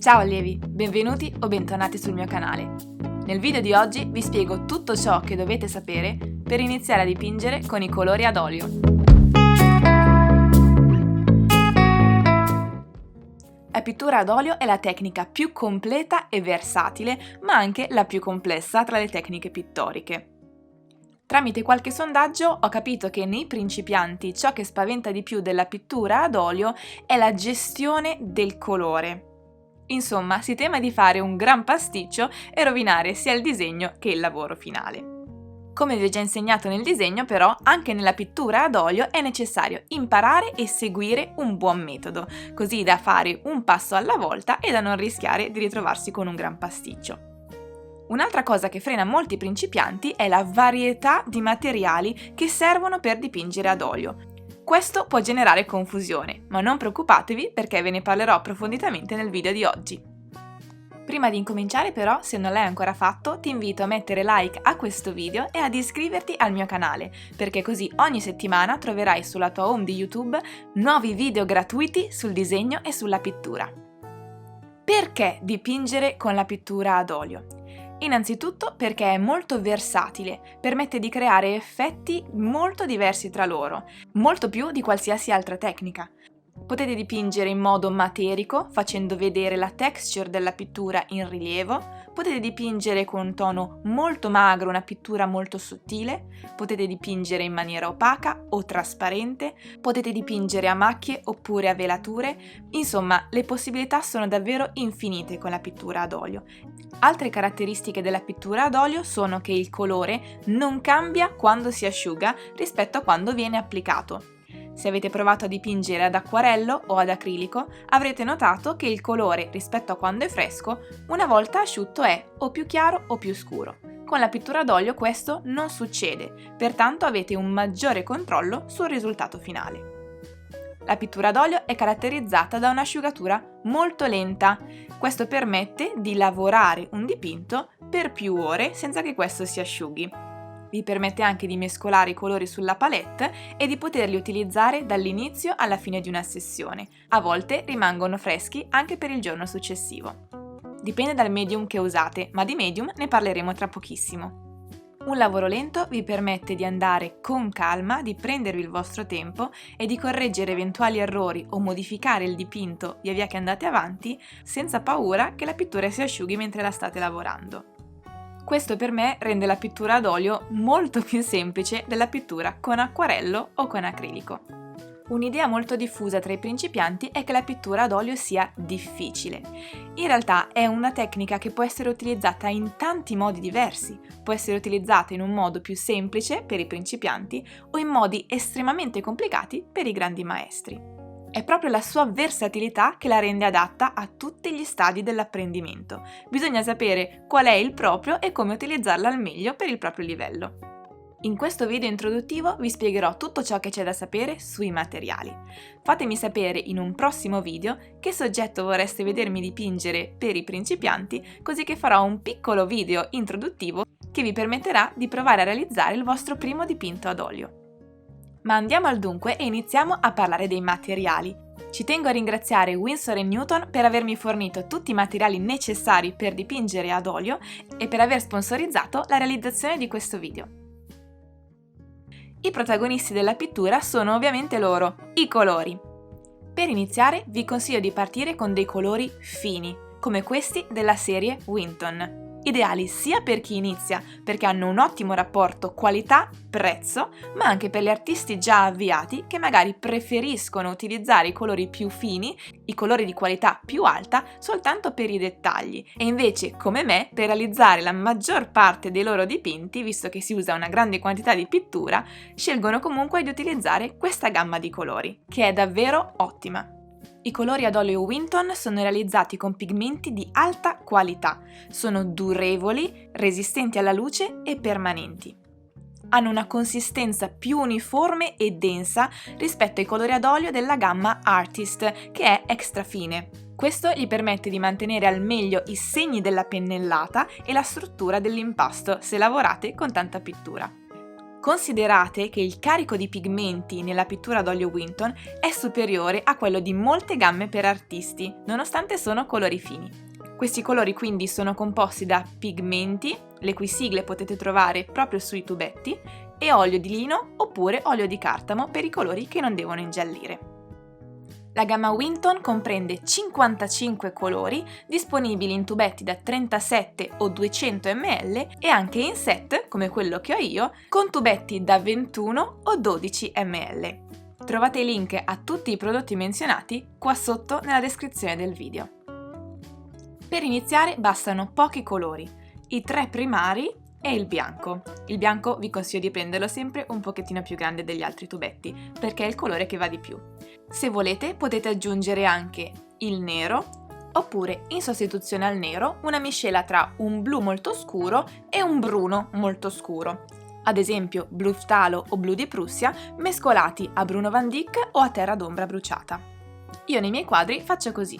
Ciao allievi, benvenuti o bentornati sul mio canale. Nel video di oggi vi spiego tutto ciò che dovete sapere per iniziare a dipingere con i colori ad olio. La pittura ad olio è la tecnica più completa e versatile, ma anche la più complessa tra le tecniche pittoriche. Tramite qualche sondaggio ho capito che nei principianti ciò che spaventa di più della pittura ad olio è la gestione del colore. Insomma, si teme di fare un gran pasticcio e rovinare sia il disegno che il lavoro finale. Come vi ho già insegnato nel disegno, però, anche nella pittura ad olio è necessario imparare e seguire un buon metodo, così da fare un passo alla volta e da non rischiare di ritrovarsi con un gran pasticcio. Un'altra cosa che frena molti principianti è la varietà di materiali che servono per dipingere ad olio. Questo può generare confusione, ma non preoccupatevi perché ve ne parlerò approfonditamente nel video di oggi. Prima di incominciare però, se non l'hai ancora fatto, ti invito a mettere like a questo video e ad iscriverti al mio canale, perché così ogni settimana troverai sulla tua home di YouTube nuovi video gratuiti sul disegno e sulla pittura. Perché dipingere con la pittura ad olio? Innanzitutto perché è molto versatile, permette di creare effetti molto diversi tra loro, molto più di qualsiasi altra tecnica. Potete dipingere in modo materico, facendo vedere la texture della pittura in rilievo, potete dipingere con un tono molto magro, una pittura molto sottile, potete dipingere in maniera opaca o trasparente, potete dipingere a macchie oppure a velature, insomma le possibilità sono davvero infinite con la pittura ad olio. Altre caratteristiche della pittura ad olio sono che il colore non cambia quando si asciuga rispetto a quando viene applicato. Se avete provato a dipingere ad acquarello o ad acrilico, avrete notato che il colore rispetto a quando è fresco, una volta asciutto è o più chiaro o più scuro. Con la pittura ad olio questo non succede, pertanto avete un maggiore controllo sul risultato finale. La pittura ad olio è caratterizzata da un'asciugatura molto lenta. Questo permette di lavorare un dipinto per più ore senza che questo si asciughi. Vi permette anche di mescolare i colori sulla palette e di poterli utilizzare dall'inizio alla fine di una sessione. A volte rimangono freschi anche per il giorno successivo. Dipende dal medium che usate, ma di medium ne parleremo tra pochissimo. Un lavoro lento vi permette di andare con calma, di prendervi il vostro tempo e di correggere eventuali errori o modificare il dipinto via via che andate avanti, senza paura che la pittura si asciughi mentre la state lavorando. Questo per me rende la pittura ad olio molto più semplice della pittura con acquarello o con acrilico. Un'idea molto diffusa tra i principianti è che la pittura ad olio sia difficile. In realtà è una tecnica che può essere utilizzata in tanti modi diversi. Può essere utilizzata in un modo più semplice per i principianti o in modi estremamente complicati per i grandi maestri. È proprio la sua versatilità che la rende adatta a tutti gli stadi dell'apprendimento. Bisogna sapere qual è il proprio e come utilizzarla al meglio per il proprio livello. In questo video introduttivo vi spiegherò tutto ciò che c'è da sapere sui materiali. Fatemi sapere in un prossimo video che soggetto vorreste vedermi dipingere per i principianti, così che farò un piccolo video introduttivo che vi permetterà di provare a realizzare il vostro primo dipinto ad olio. Ma andiamo al dunque e iniziamo a parlare dei materiali. Ci tengo a ringraziare Winsor & Newton per avermi fornito tutti i materiali necessari per dipingere ad olio e per aver sponsorizzato la realizzazione di questo video. I protagonisti della pittura sono ovviamente loro, i colori. Per iniziare vi consiglio di partire con dei colori fini, come questi della serie Winton. Ideali sia per chi inizia, perché hanno un ottimo rapporto qualità-prezzo, ma anche per gli artisti già avviati che magari preferiscono utilizzare i colori più fini, i colori di qualità più alta, soltanto per i dettagli, e invece, come me, per realizzare la maggior parte dei loro dipinti, visto che si usa una grande quantità di pittura, scelgono comunque di utilizzare questa gamma di colori, che è davvero ottima. I colori ad olio Winton sono realizzati con pigmenti di alta qualità, sono durevoli, resistenti alla luce e permanenti. Hanno una consistenza più uniforme e densa rispetto ai colori ad olio della gamma Artist, che è extra fine. Questo gli permette di mantenere al meglio i segni della pennellata e la struttura dell'impasto se lavorate con tanta pittura. Considerate che il carico di pigmenti nella pittura ad olio Winton è superiore a quello di molte gamme per artisti, nonostante sono colori fini. Questi colori quindi sono composti da pigmenti, le cui sigle potete trovare proprio sui tubetti, e olio di lino oppure olio di cartamo per i colori che non devono ingiallire. La gamma Winton comprende 55 colori disponibili in tubetti da 37 o 200 ml e anche in set, come quello che ho io, con tubetti da 21 o 12 ml. Trovate i link a tutti i prodotti menzionati qua sotto nella descrizione del video. Per iniziare bastano pochi colori, i 3 primari e il bianco. Il bianco vi consiglio di prenderlo sempre un pochettino più grande degli altri tubetti, perché è il colore che va di più. Se volete potete aggiungere anche il nero, oppure in sostituzione al nero una miscela tra un blu molto scuro e un bruno molto scuro. Ad esempio blu ftalo o blu di Prussia mescolati a Bruno Van Dyck o a terra d'ombra bruciata. Io nei miei quadri faccio così.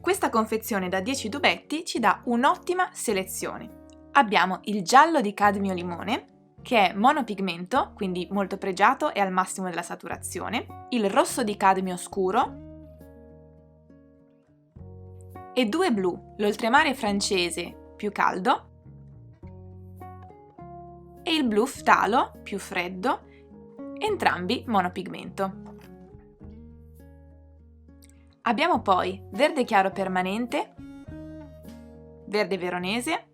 Questa confezione da 10 tubetti ci dà un'ottima selezione. Abbiamo il giallo di cadmio limone, che è monopigmento, quindi molto pregiato e al massimo della saturazione, il rosso di cadmio scuro e 2 blu, l'oltremare francese più caldo e il blu ftalo più freddo, entrambi monopigmento. Abbiamo poi verde chiaro permanente, verde veronese,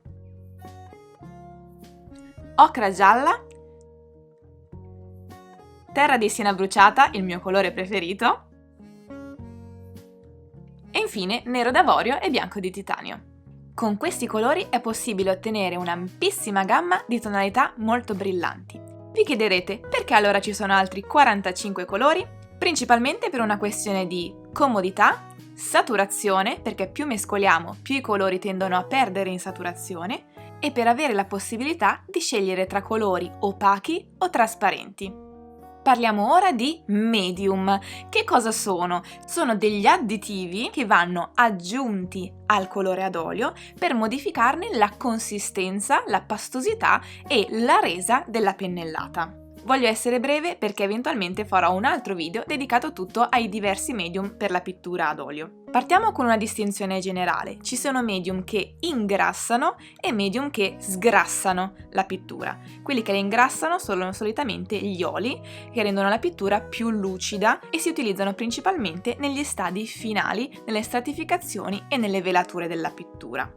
ocra gialla, terra di siena bruciata, il mio colore preferito, e infine nero d'avorio e bianco di titanio. Con questi colori è possibile ottenere un'ampissima gamma di tonalità molto brillanti. Vi chiederete perché allora ci sono altri 45 colori? Principalmente per una questione di comodità, saturazione, perché più mescoliamo più i colori tendono a perdere in saturazione, e per avere la possibilità di scegliere tra colori opachi o trasparenti. Parliamo ora di medium. Che cosa sono? Sono degli additivi che vanno aggiunti al colore ad olio per modificarne la consistenza, la pastosità e la resa della pennellata. Voglio essere breve perché eventualmente farò un altro video dedicato tutto ai diversi medium per la pittura ad olio. Partiamo con una distinzione generale. Ci sono medium che ingrassano e medium che sgrassano la pittura. Quelli che le ingrassano sono solitamente gli oli, che rendono la pittura più lucida e si utilizzano principalmente negli stadi finali, nelle stratificazioni e nelle velature della pittura.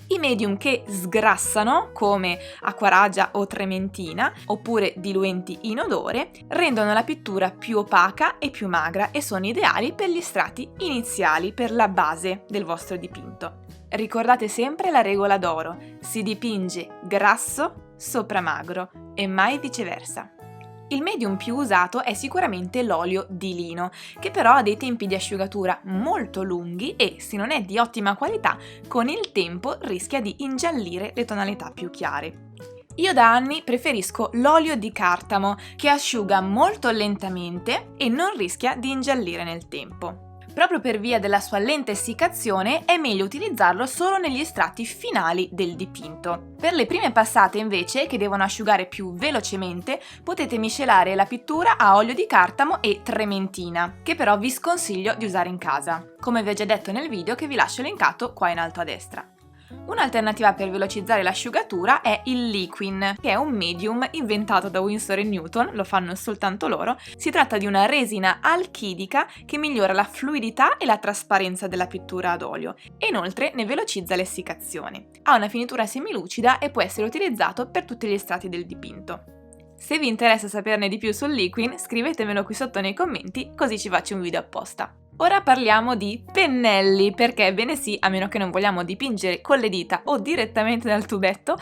I medium che sgrassano, come acquaragia o trementina, oppure diluenti in odore, rendono la pittura più opaca e più magra e sono ideali per gli strati iniziali, per la base del vostro dipinto. Ricordate sempre la regola d'oro: si dipinge grasso sopra magro e mai viceversa. Il medium più usato è sicuramente l'olio di lino, che però ha dei tempi di asciugatura molto lunghi e, se non è di ottima qualità, con il tempo rischia di ingiallire le tonalità più chiare. Io da anni preferisco l'olio di cartamo, che asciuga molto lentamente e non rischia di ingiallire nel tempo. Proprio per via della sua lenta essiccazione è meglio utilizzarlo solo negli strati finali del dipinto. Per le prime passate invece, che devono asciugare più velocemente, potete miscelare la pittura a olio di cartamo e trementina, che però vi sconsiglio di usare in casa, come vi ho già detto nel video che vi lascio linkato qua in alto a destra. Un'alternativa per velocizzare l'asciugatura è il Liquin, che è un medium inventato da Winsor & Newton, lo fanno soltanto loro. Si tratta di una resina alchidica che migliora la fluidità e la trasparenza della pittura ad olio e inoltre ne velocizza l'essiccazione. Ha una finitura semilucida e può essere utilizzato per tutti gli strati del dipinto. Se vi interessa saperne di più sul Liquin, scrivetemelo qui sotto nei commenti, così ci faccio un video apposta. Ora parliamo di pennelli, perché ebbene sì, a meno che non vogliamo dipingere con le dita o direttamente dal tubetto,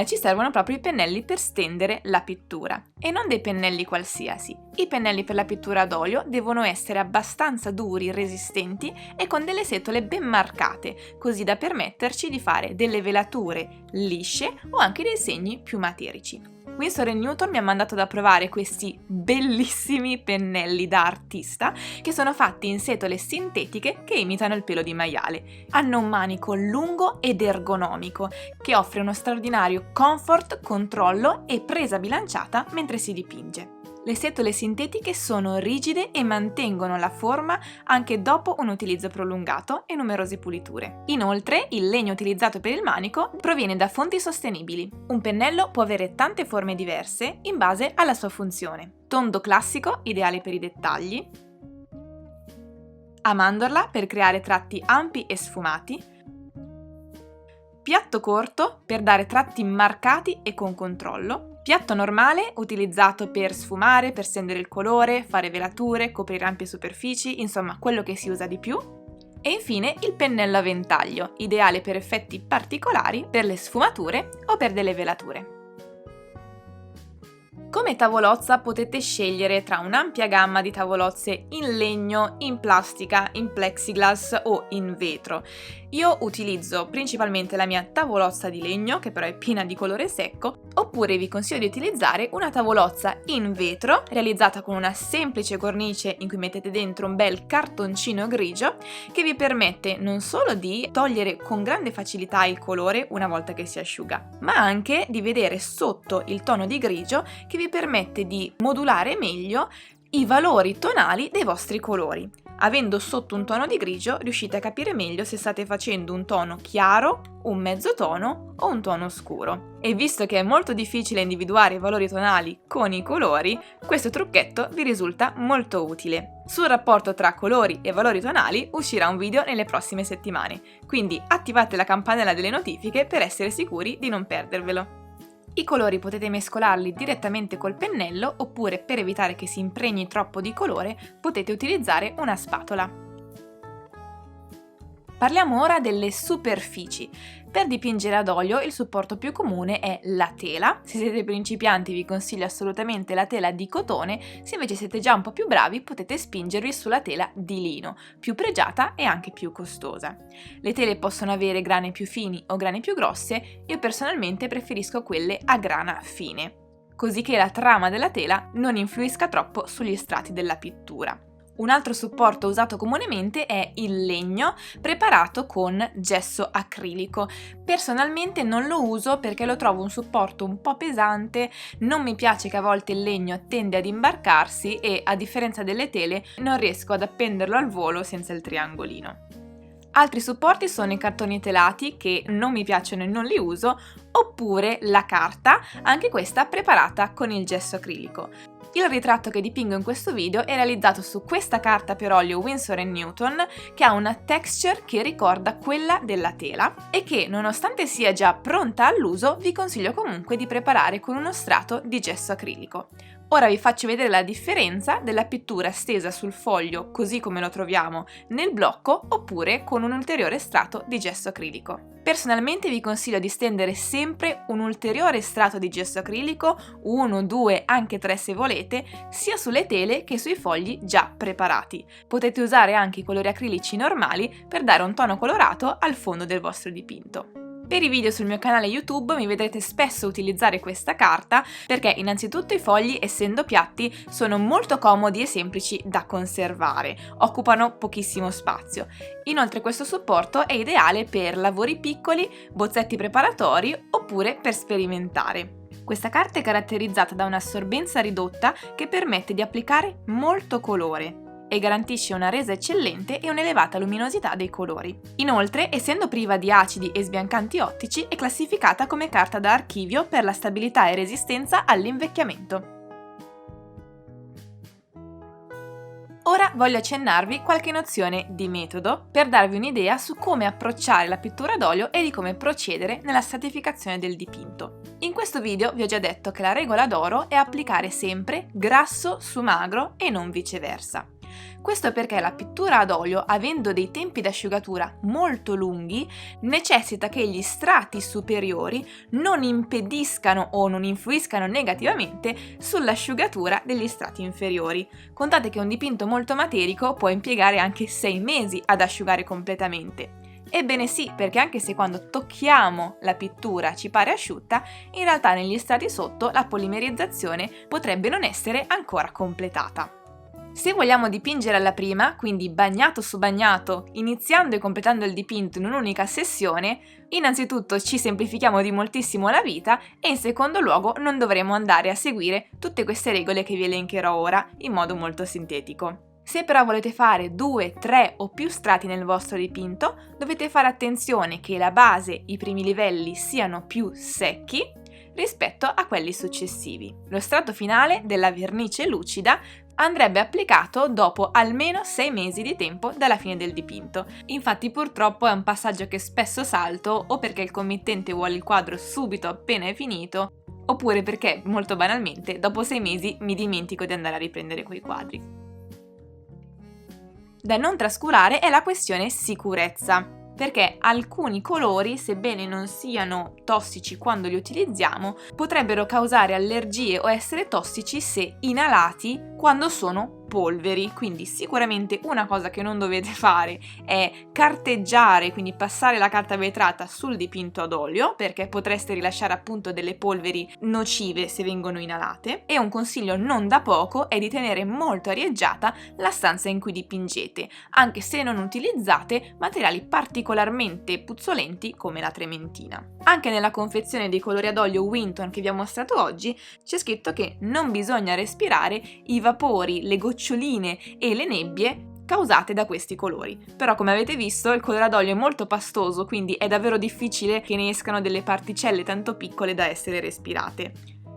ci servono proprio i pennelli per stendere la pittura. E non dei pennelli qualsiasi. I pennelli per la pittura ad olio devono essere abbastanza duri, resistenti e con delle setole ben marcate, così da permetterci di fare delle velature lisce o anche dei segni più materici. Winsor & Newton mi ha mandato da provare questi bellissimi pennelli da artista che sono fatti in setole sintetiche che imitano il pelo di maiale. Hanno un manico lungo ed ergonomico che offre uno straordinario comfort, controllo e presa bilanciata mentre si dipinge. Le setole sintetiche sono rigide e mantengono la forma anche dopo un utilizzo prolungato e numerose puliture. Inoltre, il legno utilizzato per il manico proviene da fonti sostenibili. Un pennello può avere tante forme diverse in base alla sua funzione. Tondo classico, ideale per i dettagli. A mandorla per creare tratti ampi e sfumati. Piatto corto per dare tratti marcati e con controllo. Piatto normale, utilizzato per sfumare, per stendere il colore, fare velature, coprire ampie superfici, insomma quello che si usa di più. E infine il pennello a ventaglio, ideale per effetti particolari, per le sfumature o per delle velature. Come tavolozza potete scegliere tra un'ampia gamma di tavolozze in legno, in plastica, in plexiglass o in vetro. Io utilizzo principalmente la mia tavolozza di legno, che però è piena di colore secco, oppure vi consiglio di utilizzare una tavolozza in vetro, realizzata con una semplice cornice in cui mettete dentro un bel cartoncino grigio, che vi permette non solo di togliere con grande facilità il colore una volta che si asciuga, ma anche di vedere sotto il tono di grigio che vi permette di modulare meglio i valori tonali dei vostri colori. Avendo sotto un tono di grigio riuscite a capire meglio se state facendo un tono chiaro, un mezzotono o un tono scuro. E visto che è molto difficile individuare i valori tonali con i colori, questo trucchetto vi risulta molto utile. Sul rapporto tra colori e valori tonali uscirà un video nelle prossime settimane, quindi attivate la campanella delle notifiche per essere sicuri di non perdervelo. I colori potete mescolarli direttamente col pennello oppure, per evitare che si impregni troppo di colore, potete utilizzare una spatola. Parliamo ora delle superfici. Per dipingere ad olio il supporto più comune è la tela. Se siete principianti vi consiglio assolutamente la tela di cotone, se invece siete già un po' più bravi potete spingervi sulla tela di lino, più pregiata e anche più costosa. Le tele possono avere grane più fini o grane più grosse, io personalmente preferisco quelle a grana fine, così che la trama della tela non influisca troppo sugli strati della pittura. Un altro supporto usato comunemente è il legno preparato con gesso acrilico. Personalmente non lo uso perché lo trovo un supporto un po' pesante, non mi piace che a volte il legno tende ad imbarcarsi e, a differenza delle tele, non riesco ad appenderlo al volo senza il triangolino. Altri supporti sono i cartoni telati, che non mi piacciono e non li uso, oppure la carta, anche questa preparata con il gesso acrilico. Il ritratto che dipingo in questo video è realizzato su questa carta per olio Winsor & Newton, che ha una texture che ricorda quella della tela e che, nonostante sia già pronta all'uso, vi consiglio comunque di preparare con uno strato di gesso acrilico. Ora vi faccio vedere la differenza della pittura stesa sul foglio così come lo troviamo nel blocco oppure con un ulteriore strato di gesso acrilico. Personalmente vi consiglio di stendere sempre un ulteriore strato di gesso acrilico, 1, 2, anche 3 se volete, sia sulle tele che sui fogli già preparati. Potete usare anche i colori acrilici normali per dare un tono colorato al fondo del vostro dipinto. Per i video sul mio canale YouTube mi vedrete spesso utilizzare questa carta perché innanzitutto i fogli, essendo piatti, sono molto comodi e semplici da conservare, occupano pochissimo spazio. Inoltre questo supporto è ideale per lavori piccoli, bozzetti preparatori oppure per sperimentare. Questa carta è caratterizzata da un'assorbenza ridotta che permette di applicare molto colore e garantisce una resa eccellente e un'elevata luminosità dei colori. Inoltre, essendo priva di acidi e sbiancanti ottici, è classificata come carta da archivio per la stabilità e resistenza all'invecchiamento. Ora voglio accennarvi qualche nozione di metodo per darvi un'idea su come approcciare la pittura d'olio e di come procedere nella stratificazione del dipinto. In questo video vi ho già detto che la regola d'oro è applicare sempre grasso su magro e non viceversa. Questo perché la pittura ad olio, avendo dei tempi d'asciugatura molto lunghi, necessita che gli strati superiori non impediscano o non influiscano negativamente sull'asciugatura degli strati inferiori. Contate che un dipinto molto materico può impiegare anche 6 mesi ad asciugare completamente. Ebbene sì, perché anche se quando tocchiamo la pittura ci pare asciutta, in realtà negli strati sotto la polimerizzazione potrebbe non essere ancora completata. Se vogliamo dipingere alla prima, quindi bagnato su bagnato, iniziando e completando il dipinto in un'unica sessione, innanzitutto ci semplifichiamo di moltissimo la vita e in secondo luogo non dovremo andare a seguire tutte queste regole che vi elencherò ora in modo molto sintetico. Se però volete fare 2, 3 o più strati nel vostro dipinto, dovete fare attenzione che la base, i primi livelli siano più secchi rispetto a quelli successivi. Lo strato finale della vernice lucida andrebbe applicato dopo almeno 6 mesi di tempo dalla fine del dipinto. Infatti purtroppo è un passaggio che spesso salto o perché il committente vuole il quadro subito appena è finito, oppure perché, molto banalmente, dopo 6 mesi mi dimentico di andare a riprendere quei quadri. Da non trascurare è la questione sicurezza, perché alcuni colori, sebbene non siano tossici quando li utilizziamo, potrebbero causare allergie o essere tossici se inalati quando sono polveri, quindi sicuramente una cosa che non dovete fare è carteggiare, quindi passare la carta vetrata sul dipinto ad olio, perché potreste rilasciare appunto delle polveri nocive se vengono inalate, e un consiglio non da poco è di tenere molto arieggiata la stanza in cui dipingete, anche se non utilizzate materiali particolarmente puzzolenti come la trementina. Anche nella confezione dei colori ad olio Winton che vi ho mostrato oggi c'è scritto che non bisogna respirare i vapori, le goccioline e le nebbie causate da questi colori. Però come avete visto il colore ad olio è molto pastoso, quindi è davvero difficile che ne escano delle particelle tanto piccole da essere respirate.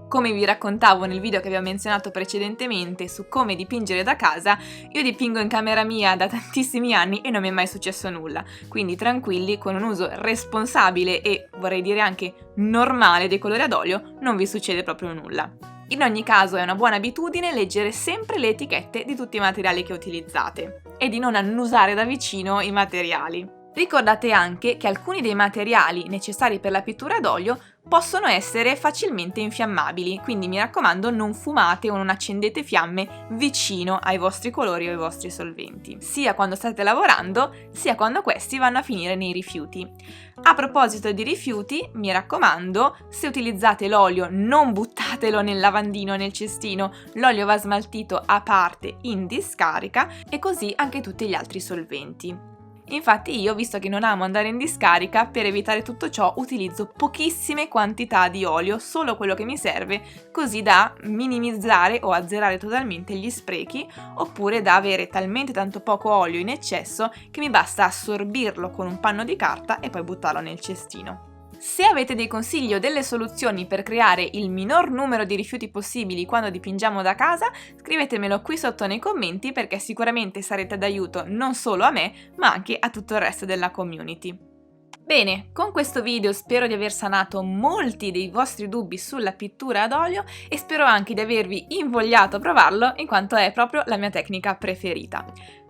Come vi raccontavo nel video che vi ho menzionato precedentemente su come dipingere da casa, io dipingo in camera mia da tantissimi anni e non mi è mai successo nulla, quindi tranquilli, con un uso responsabile e vorrei dire anche normale dei colori ad olio non vi succede proprio nulla. In ogni caso è una buona abitudine leggere sempre le etichette di tutti i materiali che utilizzate e di non annusare da vicino i materiali. Ricordate anche che alcuni dei materiali necessari per la pittura ad olio possono essere facilmente infiammabili, quindi mi raccomando non fumate o non accendete fiamme vicino ai vostri colori o ai vostri solventi, sia quando state lavorando, sia quando questi vanno a finire nei rifiuti. A proposito di rifiuti, mi raccomando, se utilizzate l'olio non buttatelo nel lavandino o nel cestino, l'olio va smaltito a parte in discarica e così anche tutti gli altri solventi. Infatti io, visto che non amo andare in discarica, per evitare tutto ciò utilizzo pochissime quantità di olio, solo quello che mi serve, così da minimizzare o azzerare totalmente gli sprechi, oppure da avere talmente tanto poco olio in eccesso che mi basta assorbirlo con un panno di carta e poi buttarlo nel cestino. Se avete dei consigli o delle soluzioni per creare il minor numero di rifiuti possibili quando dipingiamo da casa, scrivetemelo qui sotto nei commenti perché sicuramente sarete d'aiuto non solo a me, ma anche a tutto il resto della community. Bene, con questo video spero di aver sanato molti dei vostri dubbi sulla pittura ad olio e spero anche di avervi invogliato a provarlo in quanto è proprio la mia tecnica preferita.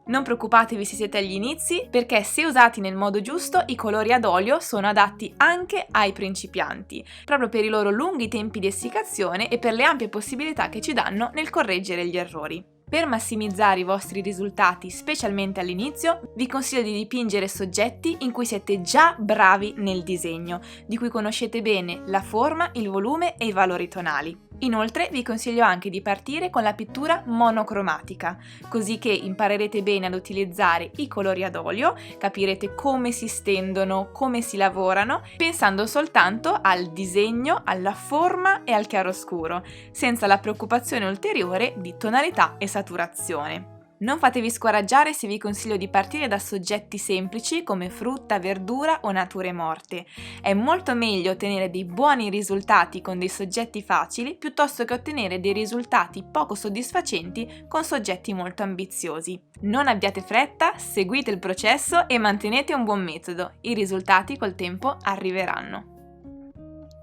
Non preoccupatevi se siete agli inizi, perché se usati nel modo giusto i colori ad olio sono adatti anche ai principianti, proprio per i loro lunghi tempi di essiccazione e per le ampie possibilità che ci danno nel correggere gli errori. Per massimizzare i vostri risultati, specialmente all'inizio, vi consiglio di dipingere soggetti in cui siete già bravi nel disegno, di cui conoscete bene la forma, il volume e i valori tonali. Inoltre vi consiglio anche di partire con la pittura monocromatica, così che imparerete bene ad utilizzare i colori ad olio, capirete come si stendono, come si lavorano, pensando soltanto al disegno, alla forma e al chiaroscuro, senza la preoccupazione ulteriore di tonalità e saturazione. Non fatevi scoraggiare se vi consiglio di partire da soggetti semplici come frutta, verdura o nature morte. È molto meglio ottenere dei buoni risultati con dei soggetti facili piuttosto che ottenere dei risultati poco soddisfacenti con soggetti molto ambiziosi. Non abbiate fretta, seguite il processo e mantenete un buon metodo. I risultati col tempo arriveranno.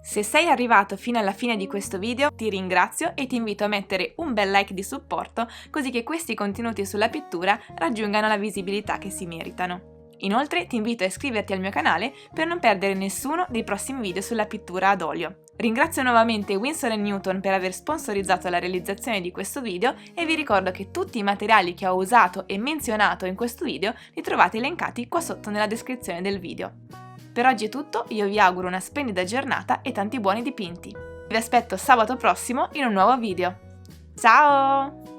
Se sei arrivato fino alla fine di questo video ti ringrazio e ti invito a mettere un bel like di supporto così che questi contenuti sulla pittura raggiungano la visibilità che si meritano. Inoltre ti invito a iscriverti al mio canale per non perdere nessuno dei prossimi video sulla pittura ad olio. Ringrazio nuovamente Winsor & Newton per aver sponsorizzato la realizzazione di questo video e vi ricordo che tutti i materiali che ho usato e menzionato in questo video li trovate elencati qua sotto nella descrizione del video. Per oggi è tutto, io vi auguro una splendida giornata e tanti buoni dipinti. Vi aspetto sabato prossimo in un nuovo video. Ciao!